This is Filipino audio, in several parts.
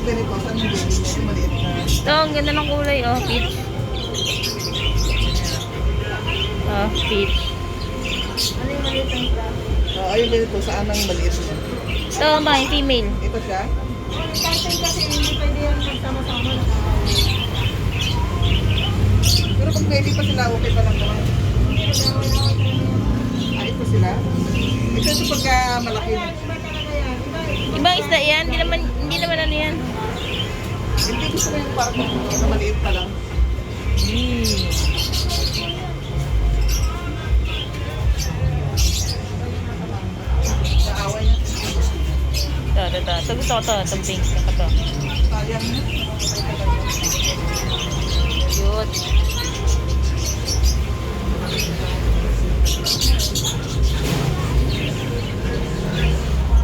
ganito, saan yung baby niya? Yung maliit na. Ito, ang ganda ng kulay, oh. Peach. Oh, peach. Ano yung maliit ang bra? Ayun ganito, saan ang maliit niya? Ito, ba, yung female. Ito siya? Kasi hindi pwede yan magsama-sama na. Pero pag baby pa sila, okay pa lang naman. Ito sila? Ito sa pagka malaki na. Ibang isda yan? Hindi naman ano yan. Hindi gusto mo yung parang na maliit pa lang. Naaway niya. Ito. Ito gusto ko to. Itong pink. Ito to. Sayang niya. Cute.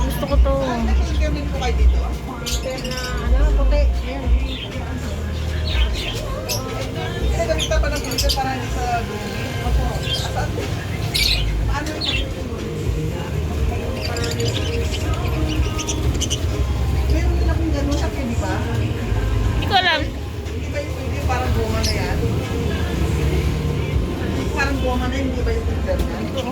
Gusto ko to. Nag-gamit ko kayo dito. Pero na, ano, puti. Ayan. Gamitan pa ng filter para hindi sa dumi. Opo. Saan? Paano yung meron din akong gano'n sa di ba? Hindi ko alam. Hindi ba yung pwede parang goma na yan? Parang goma na yun, hindi ba yung filter na? Ito.